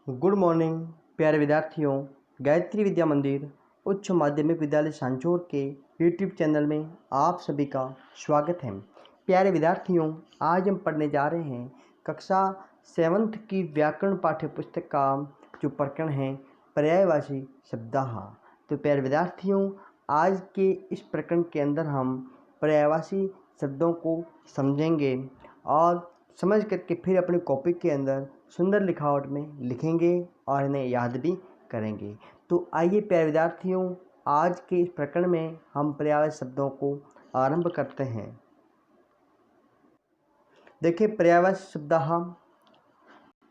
Good morning प्यारे विद्यार्थियों। गायत्री विद्या मंदिर उच्च माध्यमिक विद्यालय सांचौर के यूट्यूब चैनल में आप सभी का स्वागत है। प्यारे विद्यार्थियों, आज हम पढ़ने जा रहे हैं कक्षा 7th की व्याकरण पाठ्य पुस्तक का जो प्रकरण है पर्यायवाची शब्दाह। तो प्यारे विद्यार्थियों, आज के इस प्रकरण के अंदर हम पर्यायवाची शब्दों को समझेंगे और समझ करके फिर अपनी कॉपी के अंदर सुंदर लिखावट में लिखेंगे और इन्हें याद भी करेंगे। तो आइए प्यारे विद्यार्थियों, आज के इस प्रकरण में हम पर्यायवाची शब्दों को आरंभ करते हैं। देखिए पर्यायवाची शब्दाह,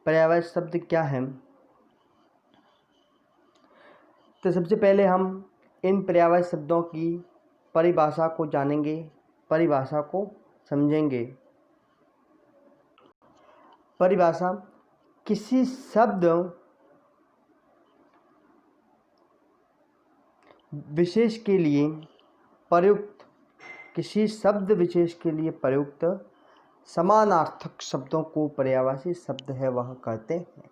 पर्यायवाची शब्द क्या है। तो सबसे पहले हम इन पर्यायवाची शब्दों की परिभाषा को जानेंगे, परिभाषा को समझेंगे। परिभाषा किसी शब्द विशेष के लिए प्रयुक्त, किसी शब्द विशेष के लिए प्रयुक्त समानार्थक शब्दों को पर्यायवाची शब्द है वह कहते हैं।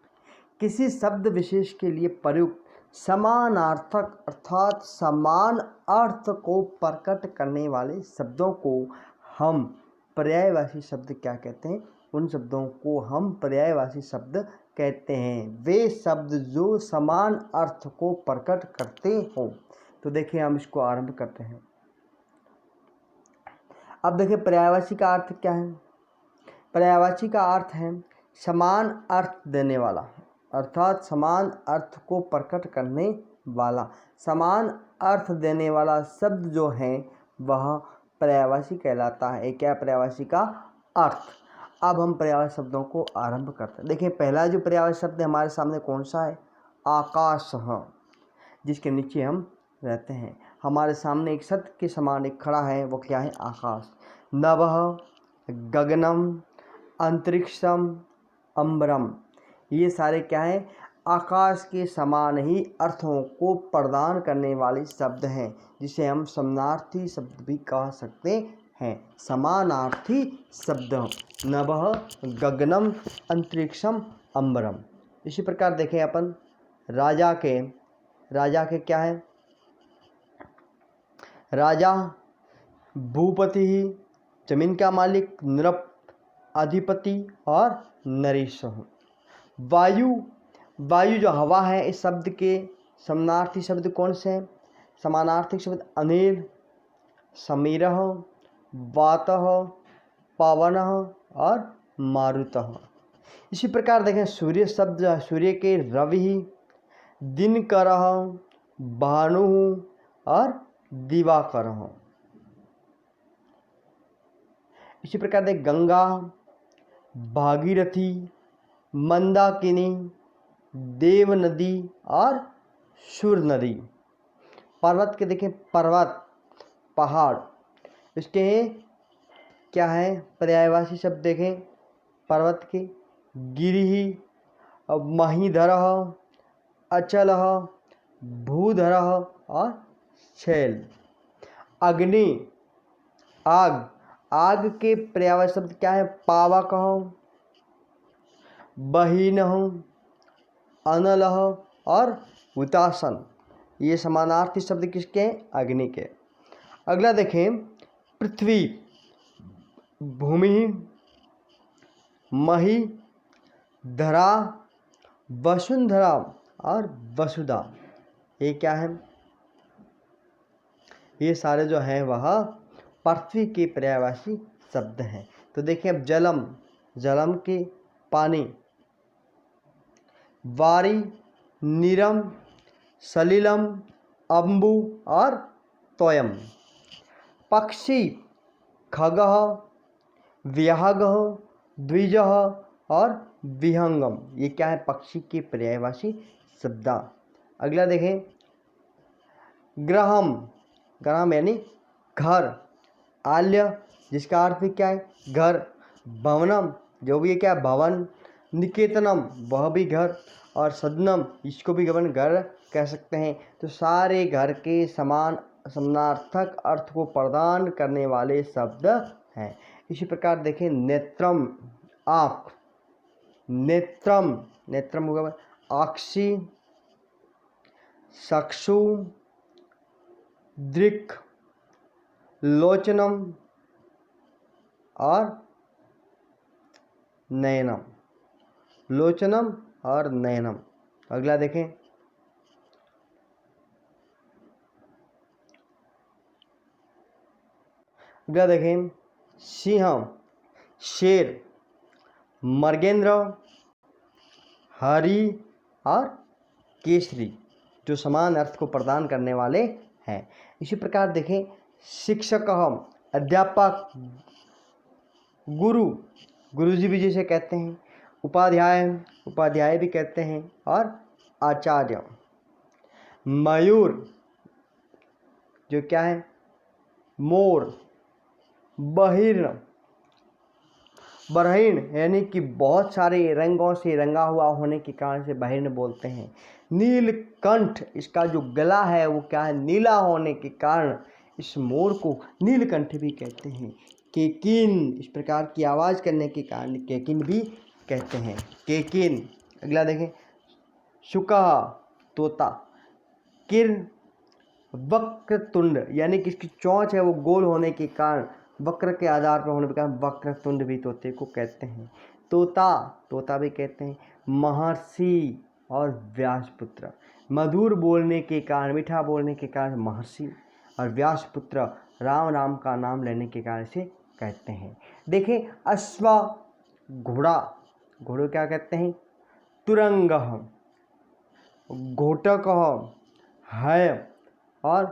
किसी शब्द विशेष के लिए प्रयुक्त समानार्थक अर्थात समान अर्थ को प्रकट करने वाले शब्दों को हम पर्यायवाची शब्द क्या कहते हैं, उन शब्दों को हम पर्यायवाची शब्द कहते हैं। वे शब्द जो समान अर्थ को प्रकट करते हो। तो देखिए हम इसको आरंभ करते हैं। अब देखिए पर्यायवाची का अर्थ क्या है। पर्यायवाची का अर्थ है समान अर्थ देने वाला, अर्थात समान अर्थ को प्रकट करने वाला। समान अर्थ देने वाला शब्द जो है वह पर्यायवाची कहलाता है। क्या पर्यायवाची का अर्थ। अब हम पर्यायवाची शब्दों को आरंभ करते हैं। देखिए पहला जो पर्यायवाची शब्द हमारे सामने कौन सा है, आकाश, जिसके नीचे हम रहते हैं। हमारे सामने एक सत्य के समान एक खड़ा है, वो क्या है, आकाश। नभः, गगनम, अंतरिक्षम, अम्बरम, ये सारे क्या हैं, आकाश के समान ही अर्थों को प्रदान करने वाले शब्द हैं, जिसे हम समानार्थी शब्द भी कह सकते हैं। समानार्थी शब्द नभः, गगनम, अंतरिक्षम, अम्बरम। इसी प्रकार देखें अपन राजा के क्या है, राजा, भूपति, जमीन का मालिक, नृप, अधिपति और नरेश। वायु जो हवा है, इस शब्द के समानार्थी शब्द कौन से हैं, समानार्थी शब्द अनिल, समीरः, वातः, पवनः और मारुतः। इसी प्रकार देखें सूर्य शब्द, सूर्य के रवि, दिनकरः, भानुः और दिवाकरः। इसी प्रकार देखें गंगा, भागीरथी, मंदाकिनी, देव नदी और सुर नदी। पर्वत के देखें पर्वत, पहाड़, इसके क्या है पर्यायवाची शब्द देखें पर्वत के, गिरिः, महीधरः, अचलः, भूधरः और शैल। अग्नि, आग, आग के पर्यायवाची शब्द क्या है, पावकः, बहिनः, अनलः और हुतासन। ये समानार्थी शब्द किसके हैं, अग्नि के। अगला देखें पृथ्वी, भूमि, मही, धरा, वसुंधरा और वसुधा। ये क्या है, ये सारे जो हैं वह पृथ्वी के पर्यायवाची शब्द हैं। तो देखिए अब जलम, जलम के पानी, वारी, नीरम, सलिलम, अम्बु और तोयम। पक्षी, खगः, व्याघ्रः, द्विजः और विहंगम। ये क्या है, पक्षी के पर्यायवाची शब्द। अगला देखें ग्रहम, ग्रहम यानी घर, आल्य, जिसका अर्थ भी क्या है, घर, भवनम, जो भी है क्या, भवन, निकेतनम, वह भी घर, और सदनम, इसको भी घर कह सकते हैं। तो सारे घर के समान समानार्थक अर्थ को प्रदान करने वाले शब्द हैं। इसी प्रकार देखें नेत्रम, आँख, नेत्रम, नेत्रम होगा अक्षि, चक्षु, दृक्, लोचनम और नयनम। लोचनम और नयनम। अगला देखें, अगला देखें, सिंह, शेर, मृगेंद्र, हरि और केसरी, जो समान अर्थ को प्रदान करने वाले हैं। इसी प्रकार देखें, शिक्षक, अध्यापक, गुरु, गुरुजी भी जिसे कहते हैं, उपाध्याय, उपाध्याय भी कहते हैं, और आचार्य। मयूर, जो क्या है, मोर। बहिर्ण, बरहिण यानी कि बहुत सारे रंगों से रंगा हुआ होने के कारण से बहिर्ण बोलते हैं। नीलकंठ, इसका जो गला है वो क्या है, नीला होने के कारण इस मोर को नीलकंठ भी कहते हैं। केकिन, इस प्रकार की आवाज़ करने के कारण केकिन भी कहते हैं। केकिन। अगला देखें, शुका, तोता। किर, वक्रतुंड, यानी कि इसकी चोंच है वो गोल होने के कारण, वक्र के आधार पर होने के कारण वक्रतुंड भी तोते को कहते हैं। तोता, तोता भी कहते हैं। महर्षि और व्यासपुत्र, मधुर बोलने के कारण, मीठा बोलने के कारण महर्षि, और व्यासपुत्र राम राम का नाम लेने के कारण से कहते हैं। देखें, अश्व, घोड़ा, घोड़े क्या कहते हैं, तुरंग, घोटक है, और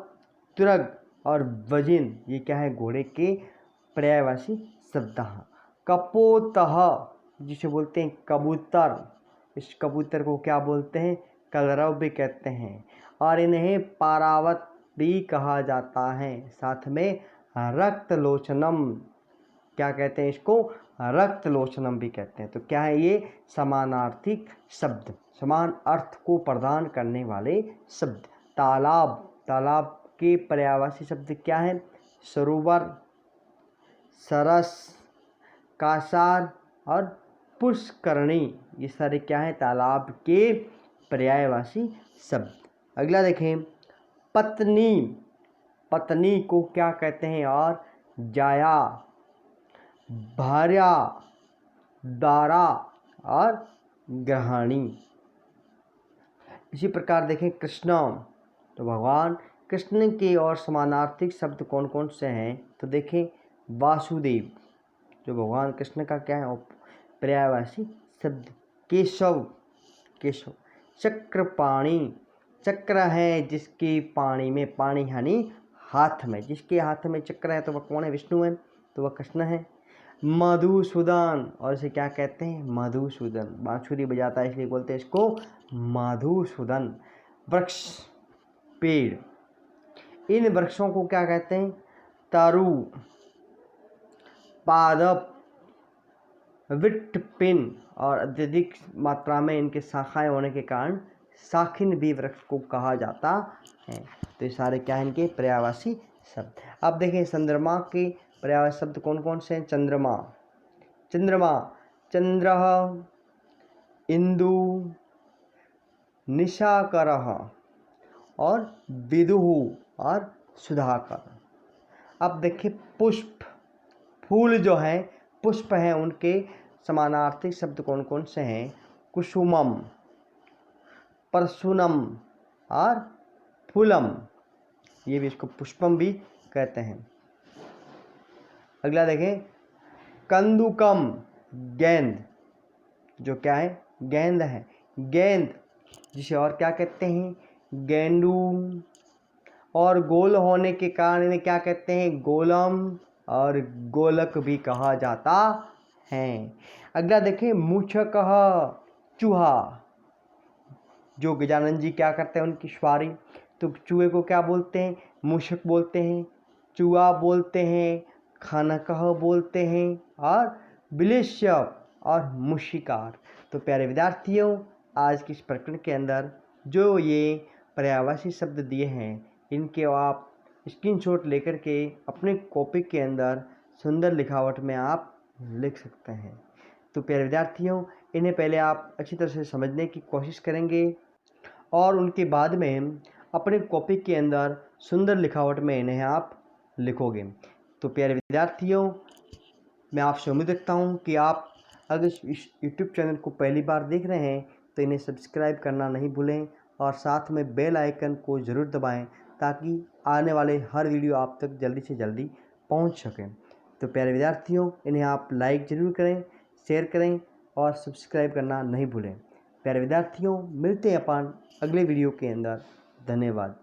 तुरग और वजिन, ये क्या है, घोड़े के पर्यायवाची शब्द हैं। कपोतः, जिसे बोलते हैं कबूतर, इस कबूतर को क्या बोलते हैं, कलरव भी कहते हैं। और इन्हें पारावत भी कहा जाता है। साथ में रक्तलोचनम, क्या कहते हैं इसको, रक्तलोचनम भी कहते हैं। तो क्या है ये, समानार्थिक शब्द, समान अर्थ को प्रदान करने वाले शब्द। तालाब, तालाब के पर्यायवाची शब्द क्या है, सरोवर, सरस, कासार और पुष्करणी, ये सारे क्या है, तालाब के पर्यायवाची शब्द। अगला देखें, पत्नी, पत्नी को क्या कहते हैं, और जाया, भार्या, दारा और ग्रहणी। इसी प्रकार देखें, कृष्ण, तो भगवान कृष्ण के और समानार्थिक शब्द कौन कौन से हैं, तो देखें, वासुदेव, जो भगवान कृष्ण का क्या है, पर्यायवाची शब्द। केशव, केशव। चक्रपाणि, चक्र है जिसके पाणी में, पाणी यानी हाथ में, जिसके हाथ में चक्र है तो वह कौन है, विष्णु है, तो वह कृष्ण है। मधुसूदन, और इसे क्या कहते हैं, मधुसूदन, बांसुरी बजाता है इसलिए बोलते हैं इसको मधुसूदन। वृक्ष, पेड़, इन वृक्षों को क्या कहते हैं, तारू, पादप, विट्टपिन, और अत्यधिक मात्रा में इनके शाखाएं होने के कारण शाखिन भी वृक्ष को कहा जाता है। तो ये सारे क्या हैं, इनके पर्यायवाची शब्द। अब देखें, चंद्रमा के पर्यायवाची शब्द कौन कौन से हैं। चंद्रमा, चंद्रमा, चंद्र, इंदु, निशाकर और विदुः और सुधाकर। अब देखिए, पुष्प, फूल जो हैं, पुष्प हैं, उनके समानार्थी शब्द कौन कौन से हैं। कुसुमम, परसुनम और फूलम, ये भी इसको पुष्पम भी कहते हैं। अगला देखें, कंदुकम, गेंद, जो क्या है, गेंद है। गेंद, जिसे और क्या कहते हैं, गेंडू, और गोल होने के कारण इन्हें क्या कहते हैं, गोलम और गोलक भी कहा जाता है। अगला देखें, मूषक, चूहा, जो गजानन जी क्या करते हैं, उनकी सवारी, तो चूहे को क्या बोलते हैं, मूषक बोलते हैं, चूहा बोलते हैं, खानकह बोलते हैं, और बिलिश्य और मुशिकार। तो प्यारे विद्यार्थियों, आज की इस प्रकरण के अंदर जो ये पर्यायवाची शब्द दिए हैं, इनके आप स्क्रीनशॉट लेकर के अपने कॉपी के अंदर सुंदर लिखावट में आप लिख सकते हैं। तो प्यारे विद्यार्थियों, इन्हें पहले आप अच्छी तरह से समझने की कोशिश करेंगे और उनके बाद में अपने कॉपी के अंदर सुंदर लिखावट में इन्हें आप लिखोगे। तो प्यारे विद्यार्थियों, मैं आपसे उम्मीद रखता हूँ कि आप अगर इस यूट्यूब चैनल को पहली बार देख रहे हैं तो इन्हें सब्सक्राइब करना नहीं भूलें और साथ में बेल आइकन को ज़रूर दबाएं ताकि आने वाले हर वीडियो आप तक जल्दी से जल्दी पहुंच सकें। तो प्यारे विद्यार्थियों, इन्हें आप लाइक ज़रूर करें, शेयर करें और सब्सक्राइब करना नहीं भूलें। प्यारे विद्यार्थियों, मिलते हैं अपन अगले वीडियो के अंदर। धन्यवाद।